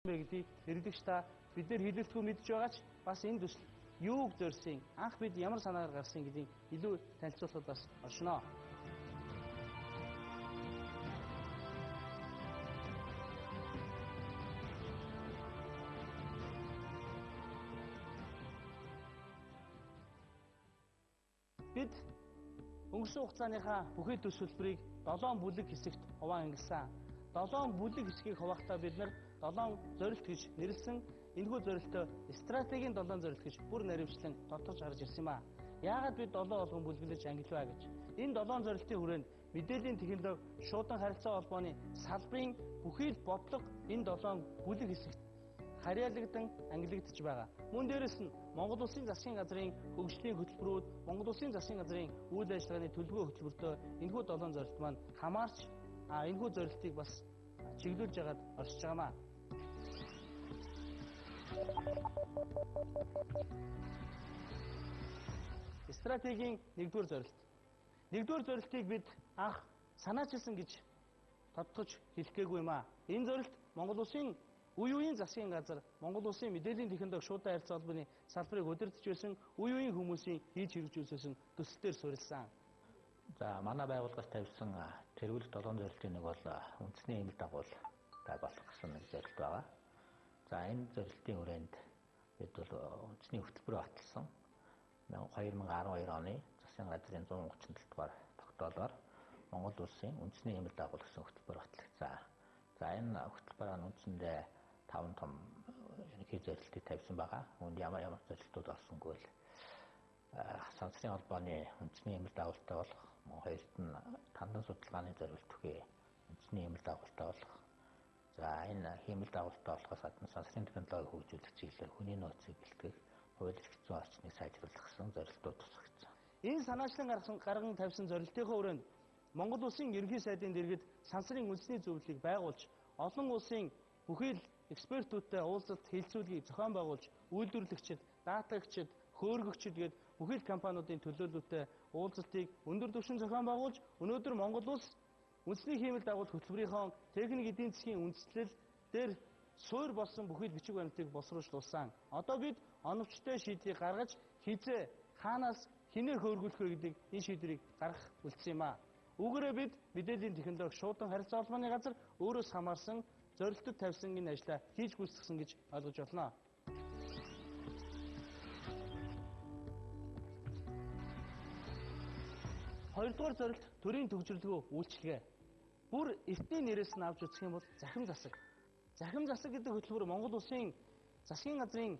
гэдгийг иргэдэгч та бид нар хэлэлцгүй мэдж байгаа ч бас энэ төсөл юуг зорьсон, анх бид ямар санаагаар гарсан гэдгийг илүү танилцуулахад бас оршноо. Бид өнгөрсөн хугацааныхаа бүхий төсөлбөрийг 7 бүлэг хэсэгт хуваан ангилсан. 7 бүлэг хэсгийг хуваахдаа бид нар 7 зорилт гэж нэрлсэн. Энэхүү зорилтоо стратегийн 7 зорилт гэж бүр наривчлан тодтогч гарч ирсэн юм а. Яагаад бид 7 болгон бүлэглэж ангилваа гэж. Энэ 7 зорилтын хүрээнд мэдээллийн технологи, шуудан харилцаа холбооны салбарын бүхий л бодлого энэ 7 бүлэг хэсэгт харьяалагдсан ангилагдж байгаа. Мөн дээрэс нь Монгол Улсын засгийн газрын хөгжлийн хөтөлбөрүүд, Монгол Улсын засгийн газрын үйл ажиллагааны төлөвлөгөө хөтөлбөртөө энэхүү 7 зорилт маань хамаарч энэхүү зорилтыг бас чиглүүлж яагаад оршиж байгаамаа. Стратегийн 1-р зорилт. 1-р зорилтыг бид анх санаачилсан гэж тодтогч хэлэхгээгүй юм а. Энэ зорилт Монгол Улсын үеийн засгийн газар, Монгол Улсын мэдээллийн технологи шуудан харилцаа холбооны салбарыг удирдах байсан үеийн хүмүүсийн хийж хэрэгжүүлсэн төсөлтөөр суурилсан. За манай байгууллагаас тавьсан тэргүүлэх 7 зорилтын нэг бол үндэсний эмэл дагуул болох гэсэн нэг зорилт байгаа. За энэ зорилтын хүрээнд бид бол үндэсний хөтөлбөрөөр баталсан 2012 оны засгийн газрын 137 дугаар тогтоолоор Монгол Улсын үндэсний эмэл дагуул гэсэн хөтөлбөр батлагдсан. За энэ хөтөлбөрийн үндсэндээ 5 том ерөнхий зорилтыг тавьсан байгаа. Үүнд ямар зорилтууд олсонгүй л сансрын холбооны үндэсний эмэл дагуултай болох, хоёрт нь тандан судалгааны зорилт бүхий үндэсний эмэл дагуултай болох. За энэ эмэл дагуултай болохоос гадна сансрын технологи хөгжүүлэх чиглэлээр хүний нөөцийг бэлтгэх, хууль эрх зүйн орчныг сайжруулах гэсэн зорилтууд тусгагдсан. Энэ санаачлан гарган тавьсан зорилтын хүрээнд Монгол Улсын ерөнхий сайдын дэргэд сансрын үндэсний зөвлөлийг байгуулж, олон улсын бүхий л экспертүүдтэй уулзалт хэлэлцүүлгийг зохион байгуулж, үйлдвэрлэгчид, даатгагчид, хөөргөгчид гээд бүхий л компаниудын төлөөлөлтөй уулзалтыг өндөр түвшин зохион байгуулж, өнөөдөр Монгол улс үндэсний хиймэл дагуулт хөтөлбөрийнхөө техник эдийн засгийн үндэслэл дээр суур болсон бүхий л бичиг баримтыг боловсруулсан. Одоо бид оновчтой шийдлийг гаргаж, хизээ хаанаас хинээр хөөргүүлэх вэ гэдэг энэ шийдвэрийг гаргах үлдсэн юм а. Үүгээрээ бид мэдээллийн технологи шуудан харилцаа холбооны газар өөрөөс хамаарсан зорилтод тавьсан энэ ажлаа хийж гүйцэтгэсэн гэж ойлгож байна. 2-р зорилт төрийн төвчрлөгөө үйлчлэгээ. Бүр эртний нэрээс нь авч үзэх юм бол захим засаг. Захим засаг гэдэг хөтөлбөр Монгол Улсын засгийн газрын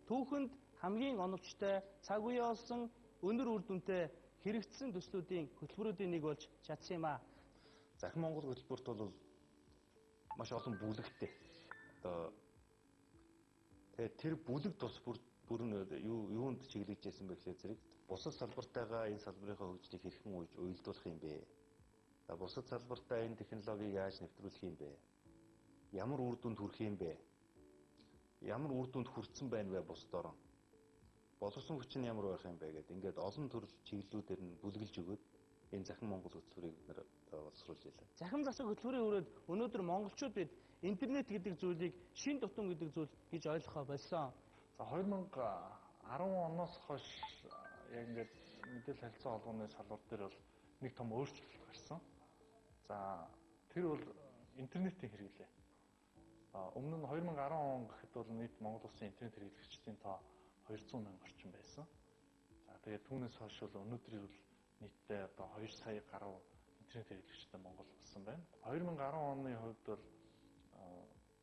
түүхэнд хамгийн оновчтой, цаг үеэ олсон, өндөр үр дүнтэй хэрэгжсэн төслүүдийн хөтөлбөрүүдийн нэг болж чадсан юм а. Захин Монгол хөтөлбөрт бол маш олон бүлэгтэй. Одоо тэгээд тэр бүлэг тус бүр нь юунд чиглэгдсэн бэ гэхлээр зэрэг бусад салбартайгаа энэ салбарынхаа хөгжлийг хэрхэн уялдуулах юм бэ? За бусад салбартаа энэ технологиг яаж нэвтрүүлэх юм бэ? Ямар үр дүнд хүрэх юм бэ? Ямар үр дүнд хүрсэн байна вэ бусдоор? Боловсон хүч нь ямар байх юм бэ гэдэг ингээд олон төрөл чиглэлүүдээр нь бүлгэлж өгөөд энэ захин Монгол хөтөлбөрийг бид боловсруулж байлаа. Захин засаг хөтөлбөрийн хүрээнд өнөөдөр монголчууд бид интернет гэдэг зүйлийг шин тутам гэдэг зүйл гэж ойлгохоо болсон. За 2010 оноос хойш яг ингээд мэдээлэл харилцаа холбооны салбар дээр бол нэг том өөрчлөлт гарсан. За тэр бол интернетийн хэрэглээ. Өмнө нь 2010 он гэхэд бол нийт Монгол Улсын интернет хэрэглэгчдийн тоо 200 мянга орчим байсан. За тэгээд түүнээс хойш бол өнөөдөр бол нийтдээ одоо 2 сая гаруй интернет хэрэглэгчтэй Монгол болсон байна. 2010 оны хувьд бол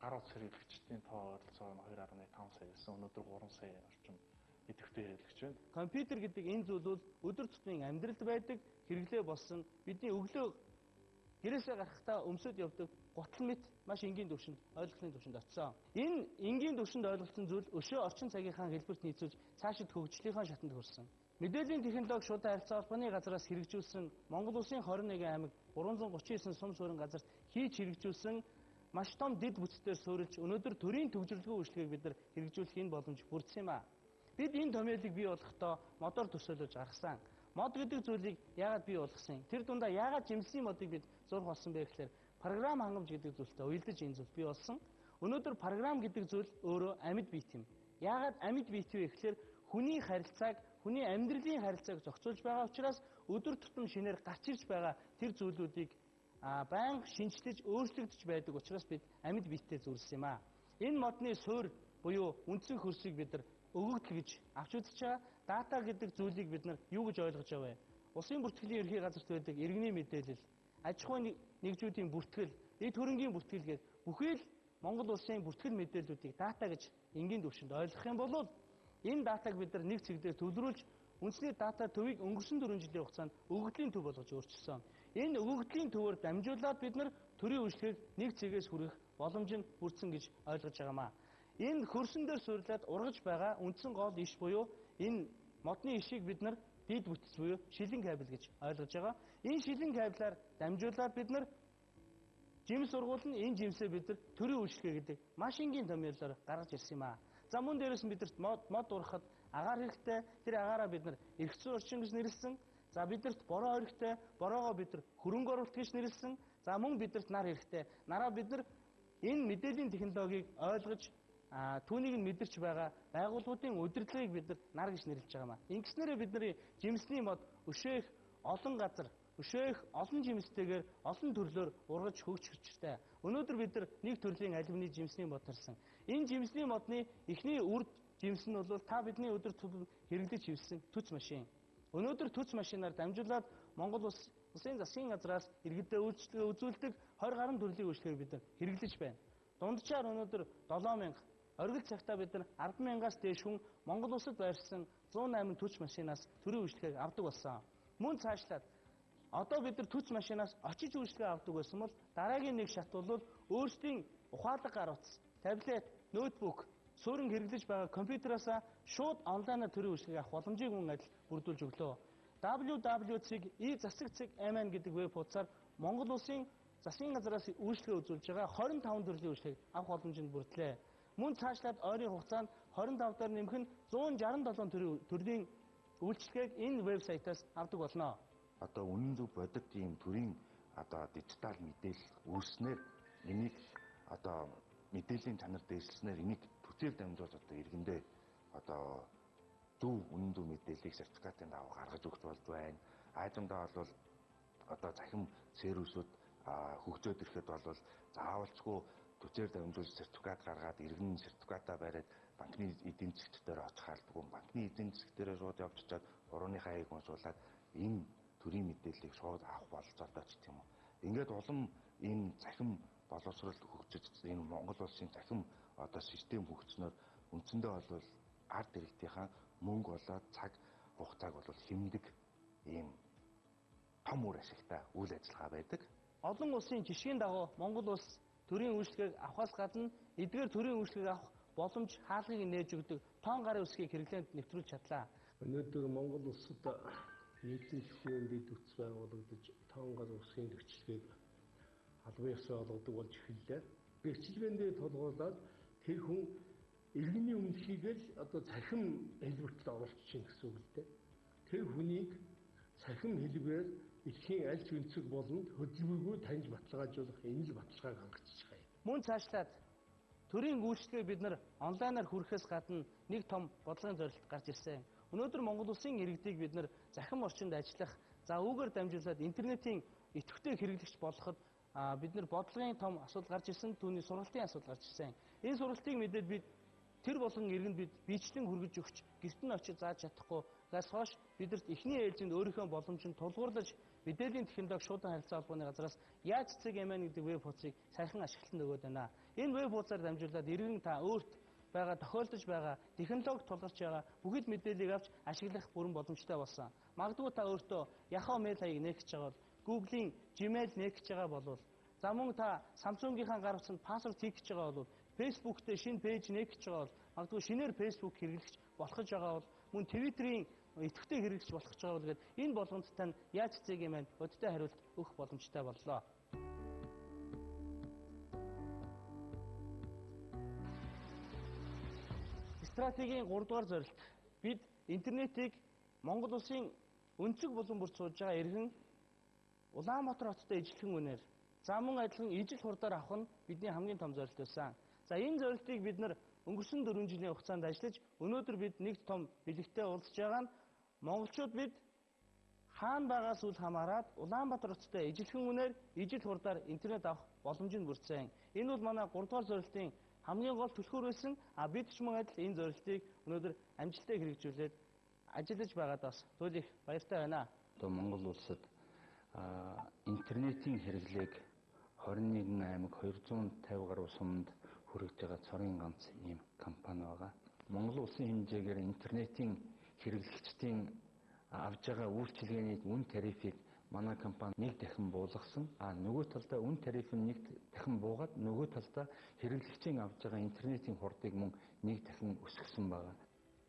гар утас хэрэглэгчдийн тоо ойролцоогоор 2.5 сая байсан. Өнөөдөр 3 сая орчим идэвхтэй хэрэглэгч байна. Компьютер гэдэг энэ зүйл бол өдөр тутмын амьдралд байдаг, хэрэглээ болсон бидний өглөө гэрээсээ гарахдаа өмсөд явдаг гутал мэт маш энгийн түвшинд ойлголтын түвшинд очсон. Энэ энгийн түвшинд ойлголтын зүйл өшөө орчин цагийнхаа хэлбэрт нийцүүлж цаашид хөгжлийнхаа шатанд хүрсэн. Мэдээллийн технологи шуудан харилцаа холбооны газраас хэрэгжүүлсэн Монгол Улсын 21 аймаг 339 сум суурин газарт хийж хэрэгжүүлсэн маш том дэд бүтцээр суурилж өнөөдөр төрийн төвжирлэгөө үйлчлэгийг бид нар хэрэгжүүлэх энэ боломж бүрдсэн юм а. Бид энэ томьёолыг бий болгохдоо модоор төсөөлөж гаргасан. Мод гэдэг зүйлийг яагаад бий болгосон? Тэр дундаа яагаад жимсийн модыг бид зурх болсон бэ гэхээр програм хангамж гэдэг зүйлтэй уялдаж энэ зүйл бий болсон. Өнөөдөр програм гэдэг зүйл өөрөө амьд биет юм. Яагаад амьд биет вэ гэхээр хүний харилцааг, хүний амьдралын харилцааг зохицуулж байгаа учраас өдөр тутам шинээр гарч ирж байгаа тэр зүйлүүдийг байнга шинжлэж, өөрчлөгдөж байдаг учраас бид амьд биеттэй зүйлс юм аа. Энэ модны суурь буюу үндсэн хөрсийг бид нар өгөгдөл гэж авч үзэж байгаа. Дата гэдэг зүйлийг бид нар юу гэж ойлгож байгаа вэ? Улсын бүртгэлийн ерхий газарт байдаг иргэний мэдээлэл, аж ахуйн нэгжүүдийн бүртгэл, эд хөрөнгийн бүртгэл гээд бүхий л Монгол улсын бүртгэл мэдээллүүдийг дата гэж энгийн түвшинд ойлгох юм бол энэ датаг бид нар нэг цэг дээр төвлөрүүлж үндэсний дата төвийг өнгөрсөн 4 жилийн хугацаанд өгөгдлийн төв болгож өөрчилсөн. Энэ өгөгдлийн төвөөр дамжуулаад бид нар төрийн үйлчлэгийг нэг цэгээс хүргэх боломж нь бүрдсэн гэж ойлгож байгаамаа. Энэ хөрсөн дээр суйрлаад ургаж байгаа үндсэн гол иш буюу энэ модны ишийг бид нар дид бүтц буюу шилэн кабель гэж ойлгож байгаа. Энэ шилэн кабелаар дамжуулаад бид нар жимс сургууль нь энэ жимсээ бид нар төрийн үйлчлэгээ гэдэг маш энгийн томьёолоор гаргаж ирсэн юм аа. За мөн дээрээс нь бид нарт мод урахад агаар хэрэгтэй. Тэр агаараа бид нар эргэцүү орчин гэж нэрлсэн. За бидэрт бороо хэрэгтэй. Бороогоо бид нар хөрөнгө оруулалт гэж нэрлсэн. За мөн бидэрт нар хэрэгтэй. Нараа бид нар энэ мэдээллийн технологиг ойлгож түүнийг нь мэдэрч байгаа байгууллагуудын удирдлагыг бид нар гэж нэрлэж байгаа маа. Ингэснээрээ бидний жимсний мод өшөөх олон газар, өшөөх олон жимстэйгээр олон төрлөөр ургаж хөгжих хэрэгтэй. Өнөөдөр бид нар нэг төрлийн алюминий жимсний мод тарсан. Энэ жимсний модны эхний үрд жимс нь бол та бидний өдөр тутам хэрэглэж хивсэн төц машин. Өнөөдөр төц машинаар дамжуулаад Монгол улсын засгийн газраас иргэдэд үйлчлэгээ үзүүлдэг 20 гаруй төрлийн үйлчлэгийг бид нар хэрэглэж байна. Дунджаар өнөөдөр 7000, оргил цагтаа бид нар 100000-аас дээш хүн Монгол улсад байршсан 108 төц машинаас төрийн үйлчлэгийг авдаг болсон. Мөн цаашлаад одоо бид нар төц машинаас очиж үйлчлэгээ авдаг байсан бол дараагийн нэг шат бол өөрсдийн ухаалаг гар утас, таблет, ноутбук, суурин хэрэглэж байгаа компьютераасаа шууд онлайнаар төрийн үйлчлэгийг авах боломжийг мөн адил бүрдүүлж өглөө. www.e-засаг.mn гэдэг веб хуудасаар Монгол улсын засгийн газраас үйлчлэгээ үзүүлж байгаа 25 төрлийн үйлчлэгийг авах боломжинд бүрдлээ. Мөн цаашлаад ойрын хугацаанд 25 дээр нэмэх нь 167 төрлийн үйлчлэгийг энэ вебсайтаас авдаг болно. Одоо үнэн зөв бодит ийм төрийн одоо дижитал мэдээлэл үүснээр энийг одоо мэдээллийн чанар дээшлснээр энийг төсөөл дамжуулж одоо иргэндээ одоо зөв үнэн зөв мэдээллийг сертификатын дагуу гаргаж өгч болж байна. Айдамдаа бол одоо захим сервисүүд хөгжөөд ирэхэд бол заавалчгүй төсөөл дамжуулж сертификат гаргаад иргэн сертификатаа бариад банкны эдийн засгт дээр очих албагүй. Банкны эдийн засгт дээр шууд явж очиад урууны хаяг уншуулад энэ төрийн мэдээллийг шууд авах бололцоотой ч юм уу. Ингээд улам энэ захим боловсрол хөгжиж энэ Монгол улсын захим одоо систем хөгжснөөр үндсэндээ бол ард иргэдийнхаа мөнгө болоод цаг хугацааг бол хэмндэг ийм том үр ашигтай үйл ажиллагаа байдаг. Олон улсын жишгийн дагуу Монгол улс төрийн үйлчлэгийг авахаас гадна эдгээр төрийн үйлчлэгийг авах боломж хаалгыг нээж өгдөг тоон гарын үсгийг хэрэглээнд нэвтрүүлж чадлаа. Өнөөдөр Монгол улсад нийтийн хэмжээнд дэд үтс байгуулагдаж тоон гарын үсгийн төвчлэгийг албан ёсоор олгодог болж эхэллээ. Гэрчлэгээндээ тулгуурлаад тэр хүн иргэний өмнөхийг л одоо цахим хэлбэрт оруулах чинь гэсэн үг л дээ. Тэр хүнийг цахим хэлбэрээр эхийн аль ч өнцөг болонд хөдөлгөөгөө таньж баталгаажуулах энэ л баталгааг хангацж байгаа юм. Мөн цаашлаад төрийн үйлчлэгийг бид нар онлайнаар хүргэхээс гадна нэг том бодлогын зорилт гарч ирсэн. Өнөөдөр Монгол улсын иргэдийг бид нар захим орчинд ажиллах, за үүгээр дамжуулаад интернетийн идэвхтэй хэрэглэгч болгоход бид нар бодлогын том асуудал гарч ирсэн, түүний сургалтын асуудал гарч ирсэн. Энэ сургалтыг мэдээд бид тэр болгон иргэнд бид биечлэн хүргэж өгч гэрт нь очиж зааж чадахгүй. Гээс хойш бидэрт эхний ээлжинд өөрийнхөө боломжинд тулгуурлаж мэдээллийн технологи шуудан харилцаа холбооны газраас яаж CMN гэдэг веб хуудсыг сайхан ашиглалтанд өгöd байна. Энэ веб хуудасаар дамжуулаад иргэн та өөрт байгаа тохиолдож байгаа технологи тулгарч байгаа бүхэл мэдээллийг авч ашиглах бүрэн боломжтой болсон. Магадгүй та өөртөө Yahoo mail хаяг нээгч байгаа бол Google-ийн Gmail нээгч байгаа бол за мөн та Samsung-ийнхаа гар утсанд пассворд хийх гэж байгаа бол Facebook-тэй шинэ пэйж нээгч байгаа бол магадгүй шинээр Facebook хэрэглэгч болох гэж байгаа бол мөн Twitter-ийн идэвхтэй хэрэглэж болох гэж байгаа бол гээд энэ болгонд тань яаж CMN бодиттой хариулт өгөх боломжтой боллоо. Стратегийн 3 дугаар зорилт бид интернетийг Монгол улсын өнцөг булан бүрт сууж байгаа иргэн Улаанбаатар хоттой ижилхэн үнээр за мөн адилхан ижил хурдаар авах нь бидний хамгийн том зорилт байсан. За энэ зорилтыг бид нар өнгөрсөн 4 жилийн хугацаанд ажиллаж өнөөдөр бид нэг том бэлэгтээ уулзж байгаа нь монголчууд бид хаана байгаас үл хамааран Улаанбаатар хоттой ижилхэн үнээр ижил хурдаар интернет авах боломж нь бүрдсэн. Энэ бол манай 3 дугаар зорилтын хамгийн гол түлхүүр байсан. Бид ч мөн адил энэ зорилтыг өнөөдөр амжилттай хэрэгжүүлээд ажиллаж байгаад бас туйл их баяртай байна. Одоо Монгол улсад интернетийн хэрэглээг 21 аймаг 250 гаруй суманд хүргэж байгаа цорын ганц ийм компани байгаа. Монгол улсын хэмжээгээр интернетийн хэрэглэгчдийн авж байгаа үйлчилгээний үн тарифыг манай компани нэг дахин буулгасан. Нөгөө талдаа үн тариф нь нэг дахин буугаад нөгөө талдаа хэрэглэгчийн авж байгаа интернетийн хурдыг мөн нэг дахин өсгсөн байна.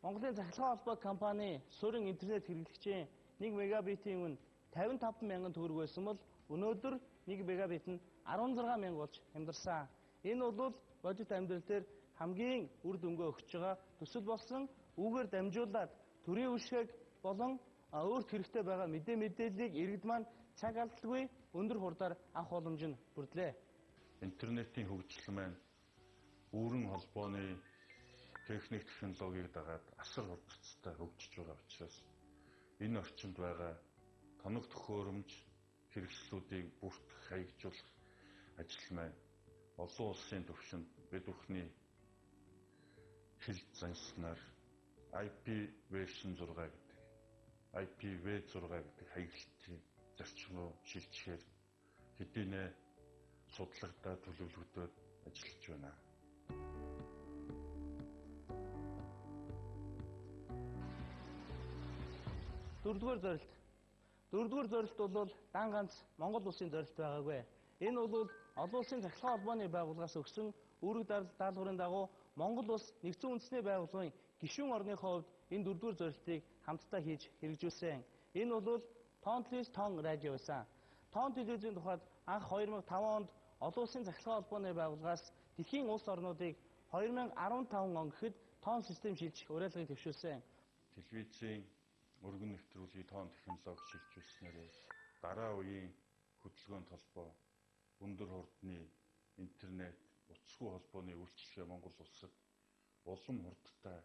Монголын захиргааны холбоо компани суурин интернет хэрэглэгчийн 1 мегабитийн үн 55 мянган төгрөг байсан бол өнөөдөр 1 мегабит нь 16 мянга болж хямдарсан. Энэ бол бодит амьдрал дээр хамгийн үр дүнгээ өгч байгаа төсөл болсон. Үүгээр дамжуулаад төрийн үйлчлэг болон өөрт хэрэгтэй байгаа мэдээллийг иргэд маань цаг алдалгүй өндөр хурдаар авах боломж нь бүрдлээ. Интернетийн хөгжил маань үүрэн холбооны техник технологиг дагаад асар хурдцтай хөгжиж байгаа учраас энэ орчинд байгаа тоног төхөөрөмж хэрэгслүүдийг бүртгэх хаягжуулах ажил маань олон улсын түвшинд бид бүхний хэлж занснаар IP version 6 гэдэг IPv6 гэдэг хаягдлын зарчим руу шилжихээр хэдийнэ судлагдаад төлөвлөгдөд ажиллаж байна. Дөрөвдүгээр зорилт бол дан ганц Монгол улсын зорилт байгаагүй. Энэ бол олон улсын захиргааны холбооны байгууллагаас өгсөн үүрэг даалгаврын дагуу Монгол улс нэгдсэн үндэсний байгууллагын гишүүн орныхоо хувьд энэ дөрөвдүгээр зорилтыг хамтдаа хийж хэрэгжүүлсэн. Энэ бол Тоон телевиз, Тоон радио байсан. Тоон телевизийн тухайд анх 2005 онд олон улсын захиргааны холбооны байгууллагаас дэлхийн улс орнуудыг 2015 он гэхэд Тоон систем шилжих уриалгыг төвшүүлсэн. Телевизийн өргөн нэвтрүүлгийг Тоон технологи шилжүүлснээр дараа үеийн хөдөлгөөнд холбоо өндөр хурдны интернет, утасгүй холбооны үйлчилгээ Монгол улсад улам хурдтай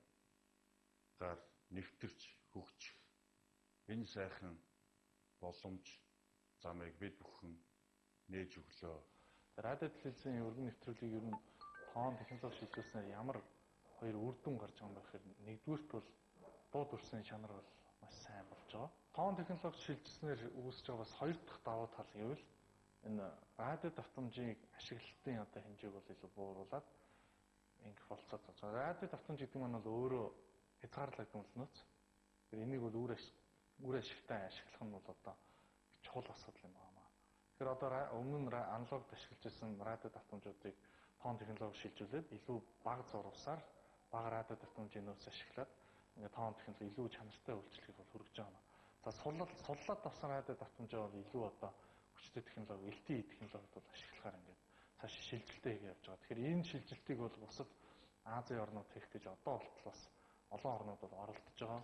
гар нэвтэрч хөгжих энэ сайхан боломж замыг бид бүхэн нээж өглөө. Радио телевизийн өргөн нэвтрүүлгийг ер нь Тоон технологи шилжүүлснээр ямар хоёр үр дүн гарч байгаа юм бэ гэхээр нэгдүгürt бол дууд үрсний чанар бол маш сайн болж байгаа. Тоон технологи шилжүүлснээр үүсэж байгаа бас хоёр дахь давуу тал гэвэл энэ радио давтамжийг ашиглалтын одоо хэмжээг бол илүү бууруулад ингэх болцоод байгаа. Радио давтамж гэдэг нь бол өөрөө хязгаарлагдсан үлнөөц. Тэгэхээр энийг бол үр ашигтай ашиглах нь бол одоо чухал асуудал юм байна. Тэгэхээр одоо өмнө нь аналогд ашиглаж байсан радио давтамжуудыг Тоон технологи шилжүүлээд илүү бага зурвасаар бага радио давтамжийн нөөц ашиглаад ингээд Тоон технологи илүү чанартай үйлчлэгийг бол хүргэж байгаа юм. За суллаад авсан радио давтамжаа бол илүү одоо хүчтэй технологи, LTE технологид бол ашиглахаар ингээд цааш шилжилтээ хийгээд явж байгаа. Тэгэхээр энэ шилжилтийг бол бусад Азийн орнууд хийх гэж одоо болтол бас олон орнууд бол оролдож байгаа.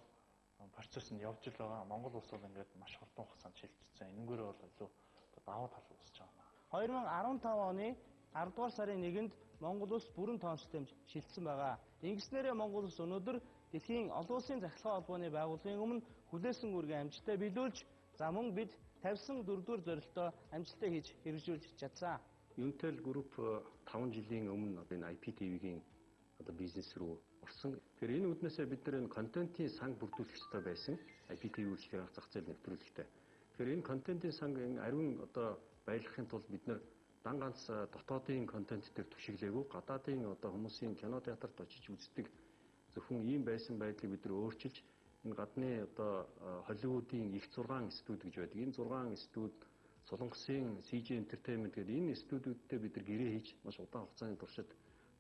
Процесс нь явж л байгаа. Монгол улс бол ингээд маш хурдан хугацаанд шилжчихсэн. Энэгээр бол илүү давуу тал үүсэж байгаа. 2015 оны 10 дугаар сарын 1-нд Монгол улс бүрэн Тоон системд шилжсэн байгаа. Ингэснээрээ Монгол улс өнөөдөр дэлхийн олон улсын захиргааны холбооны байгууллагын өмнө хүлээсэн үүргээ амжилттай биелүүлж, за мөн бид тавьсан 4-р зорилтоо амжилттай хийж хэрэгжүүлж чадсан. Unitel Group 5 жилийн өмнө энэ IPTV-ийн одоо бизнес рүү орсон. Тэгэхээр энэ үднээсээ бид нар энэ контентын санг бүрдүүлэх хэрэгтэй байсан. IPTV үйлчлэгээр зах зээл нэвтрүүлэхтэй. Тэгэхээр энэ контентын санг ариун одоо байлгахын тулд бид нар дан ганц дотоодын контент дээр түшиглээгүй, гадаадын одоо хүмүүсийн кино театрт очиж үздэг зөвхөн ийм байсан байдлыг бид нар өөрчилж энэ гадны одоо Холливуудын их 6 студи гэж байдаг. Энэ 6 студи Солонгосын CJ Entertainment гэдэг энэ студиудтай бид нар гэрээ хийж маш удаан хугацааны туршид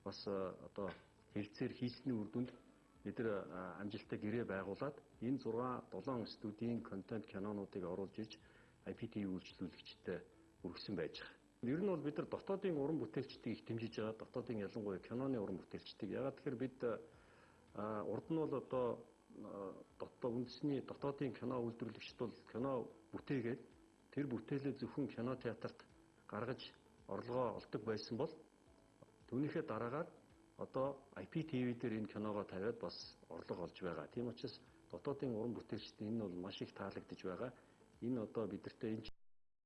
бас одоо хэлцээр хийсний үр дүнд бид нар амжилттай гэрээ байгуулад энэ 6-7 студийн контент кинонуудыг оруулж ирж IPTV үйлчлүүлэгчтэй өргөсөн байж байгаа. Ер нь бол бид нар дотоодын уран бүтээлчдийг их дэмжиж байгаа. Дотоодын ялангуяа киноны уран бүтээлчдийг. Ягаад тэгэхээр бид урд нь бол одоо дотоодын кино үйлдвэрлэгчд бол кино бүтээгээд тэр бүтээлээ зөвхөн кино театрт гаргаж орлогоо олдог байсан бол түүнийхээ дараагаар одоо IPTV дээр энэ киногоо тавиад бас орлого олж байгаа. Тийм учраас дотоодын уран бүтээлчдэд энэ бол маш их таалагдж байгаа. Энэ одоо бидэртээ энэ